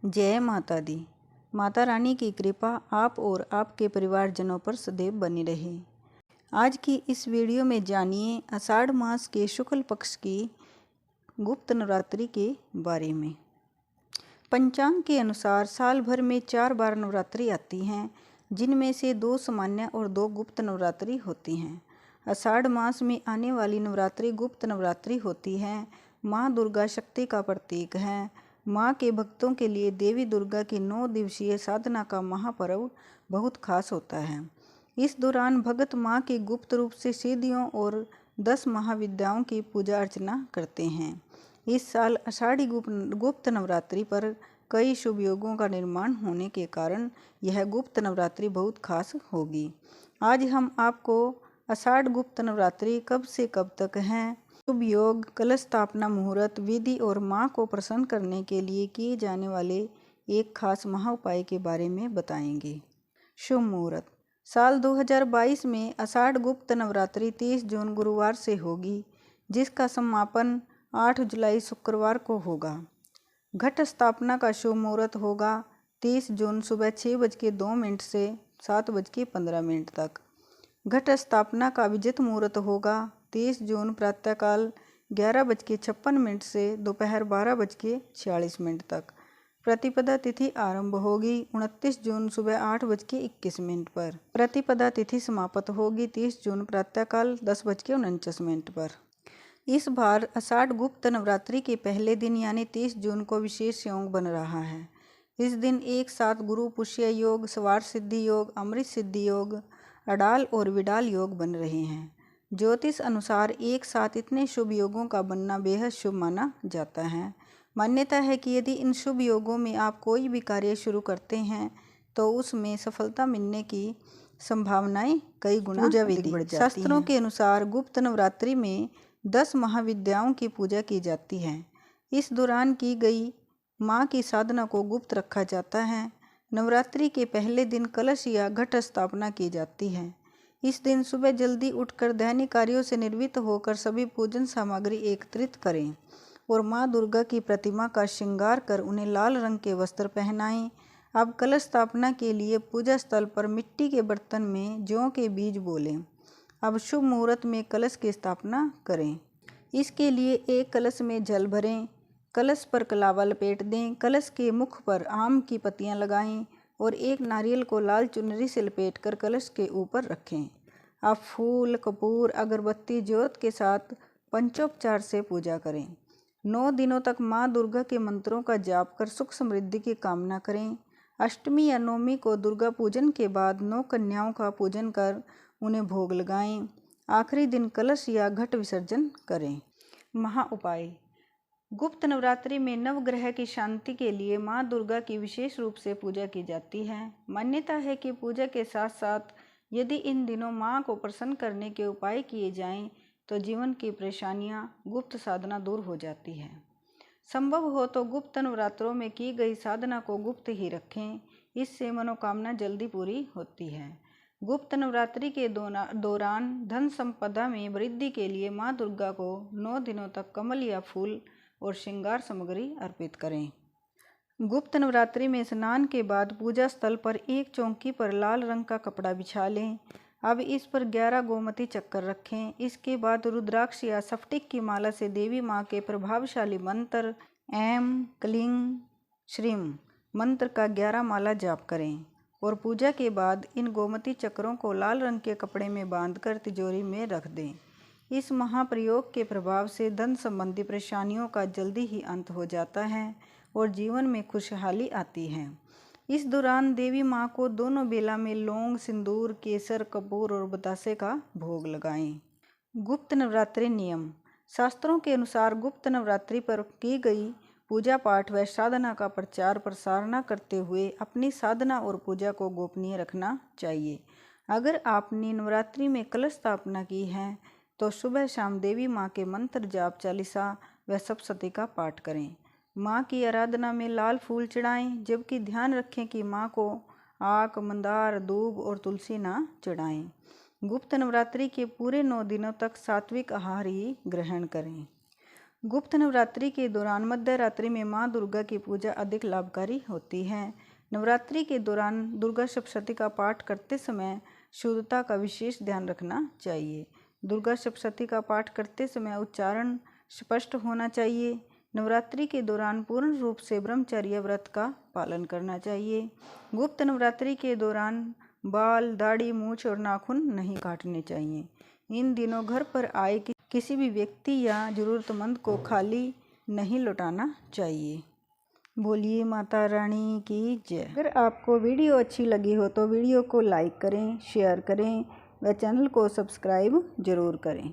जय माता दी। माता रानी की कृपा आप और आपके परिवारजनों पर सदैव बनी रहे। आज की इस वीडियो में जानिए आषाढ़ मास के शुक्ल पक्ष की गुप्त नवरात्रि के बारे में। पंचांग के अनुसार साल भर में 4 बार नवरात्रि आती हैं, जिनमें से 2 सामान्य और 2 गुप्त नवरात्रि होती हैं। आषाढ़ मास में आने वाली नवरात्रि गुप्त नवरात्रि होती है। माँ दुर्गा शक्ति का प्रतीक है। माँ के भक्तों के लिए देवी दुर्गा की 9 दिवसीय साधना का महापर्व बहुत खास होता है। इस दौरान भक्त माँ की गुप्त रूप से सिद्धियों और 10 महाविद्याओं की पूजा अर्चना करते हैं। इस साल आषाढ़ी गुप्त नवरात्रि पर कई शुभ योगों का निर्माण होने के कारण यह गुप्त नवरात्रि बहुत खास होगी। आज हम आपको आषाढ़ गुप्त नवरात्रि कब से कब तक है, शुभ योग, कलश स्थापना मुहूर्त विधि और माँ को प्रसन्न करने के लिए किए जाने वाले एक खास महा उपाय के बारे में बताएंगे। शुभ मुहूर्त। साल 2022 में आषाढ़ गुप्त नवरात्रि 30 जून गुरुवार से होगी, जिसका समापन 8 जुलाई शुक्रवार को होगा। घट स्थापना का शुभ मुहूर्त होगा 30 जून सुबह 6:02 से 7:15 तक। घट स्थापना का विजित मुहूर्त होगा 30 जून प्रातःकाल 11:56 से दोपहर 12:46 तक। प्रतिपदा तिथि आरंभ होगी 29 जून सुबह 8:21 पर। प्रतिपदा तिथि समाप्त होगी 30 जून प्रातःकाल 10:49 पर। इस बार आषाढ़ गुप्त नवरात्रि के पहले दिन यानी 30 जून को विशेष योग बन रहा है। इस दिन एक साथ गुरु पुष्य योग, सवार सिद्धि योग, अमृत सिद्धि योग, अडाल और विडाल योग बन रहे हैं। ज्योतिष अनुसार एक साथ इतने शुभ योगों का बनना बेहद शुभ माना जाता है। मान्यता है कि यदि इन शुभ योगों में आप कोई भी कार्य शुरू करते हैं तो उसमें सफलता मिलने की संभावनाएं कई गुना अधिक बढ़ जाती हैं। शास्त्रों के अनुसार गुप्त नवरात्रि में 10 महाविद्याओं की पूजा की जाती है। इस दौरान की गई माँ की साधना को गुप्त रखा जाता है। नवरात्रि के पहले दिन कलश या घट स्थापना की जाती है। इस दिन सुबह जल्दी उठकर दैनिक कार्यों से निवृत्त होकर सभी पूजन सामग्री एकत्रित करें और माँ दुर्गा की प्रतिमा का श्रृंगार कर उन्हें लाल रंग के वस्त्र पहनाएं। अब कलश स्थापना के लिए पूजा स्थल पर मिट्टी के बर्तन में जौ के बीज बोलें। अब शुभ मुहूर्त में कलश की स्थापना करें। इसके लिए एक कलश में जल भरें, कलश पर कलावा लपेट दें, कलश के मुख पर आम की पत्तियां लगाएं और एक नारियल को लाल चुनरी से लपेटकर कलश के ऊपर रखें। आप फूल, कपूर, अगरबत्ती, ज्योत के साथ पंचोपचार से पूजा करें। 9 दिनों तक माँ दुर्गा के मंत्रों का जाप कर सुख समृद्धि की कामना करें। अष्टमी या नवमी को दुर्गा पूजन के बाद 9 कन्याओं का पूजन कर उन्हें भोग लगाएं। आखिरी दिन कलश या घट विसर्जन करें। महा उपाय। गुप्त नवरात्रि में नवग्रह की शांति के लिए माँ दुर्गा की विशेष रूप से पूजा की जाती है। मान्यता है कि पूजा के साथ साथ यदि इन दिनों माँ को प्रसन्न करने के उपाय किए जाएं तो जीवन की परेशानियां, गुप्त साधना दूर हो जाती है। संभव हो तो गुप्त नवरात्रों में की गई साधना को गुप्त ही रखें, इससे मनोकामना जल्दी पूरी होती है। गुप्त नवरात्रि के दौरान धन संपदा में वृद्धि के लिए माँ दुर्गा को 9 दिनों तक कमल या फूल और श्रृंगार सामग्री अर्पित करें। गुप्त नवरात्रि में स्नान के बाद पूजा स्थल पर एक चौकी पर लाल रंग का कपड़ा बिछा लें। अब इस पर 11 गोमती चक्कर रखें। इसके बाद रुद्राक्ष या स्फटिक की माला से देवी माँ के प्रभावशाली मंत्र ऐं क्लीं श्रीं मंत्र का 11 माला जाप करें और पूजा के बाद इन गोमती चक्रों को लाल रंग के कपड़े में बांधकर तिजोरी में रख दें। इस महाप्रयोग के प्रभाव से धन संबंधी परेशानियों का जल्दी ही अंत हो जाता है और जीवन में खुशहाली आती है। इस दौरान देवी माँ को दोनों बेला में लौंग, सिंदूर, केसर, कपूर और बतासे का भोग लगाएं। गुप्त नवरात्रि नियम। शास्त्रों के अनुसार गुप्त नवरात्रि पर की गई पूजा पाठ व साधना का प्रचार प्रसार न करते हुए अपनी साधना और पूजा को गोपनीय रखना चाहिए। अगर आपने नवरात्रि में कलश स्थापना की है तो सुबह शाम देवी माँ के मंत्र जाप, चालीसा व सप्तशती का पाठ करें। माँ की आराधना में लाल फूल चढ़ाएं, जबकि ध्यान रखें कि माँ को आक, मंदार, दूब और तुलसी ना चढ़ाएं। गुप्त नवरात्रि के पूरे 9 दिनों तक सात्विक आहार ही ग्रहण करें। गुप्त नवरात्रि के दौरान मध्य रात्रि में माँ दुर्गा की पूजा अधिक लाभकारी होती है। नवरात्रि के दौरान दुर्गा सप्तशती का पाठ करते समय शुद्धता का विशेष ध्यान रखना चाहिए। दुर्गा सप्तशती का पाठ करते समय उच्चारण स्पष्ट होना चाहिए। नवरात्रि के दौरान पूर्ण रूप से ब्रह्मचर्य व्रत का पालन करना चाहिए। गुप्त नवरात्रि के दौरान बाल, दाढ़ी, मूछ और नाखून नहीं काटने चाहिए। इन दिनों घर पर आए किसी भी व्यक्ति या जरूरतमंद को खाली नहीं लौटाना चाहिए। बोलिए माता रानी की जय। अगर आपको वीडियो अच्छी लगी हो तो वीडियो को लाइक करें, शेयर करें व चैनल को सब्सक्राइब जरूर करें।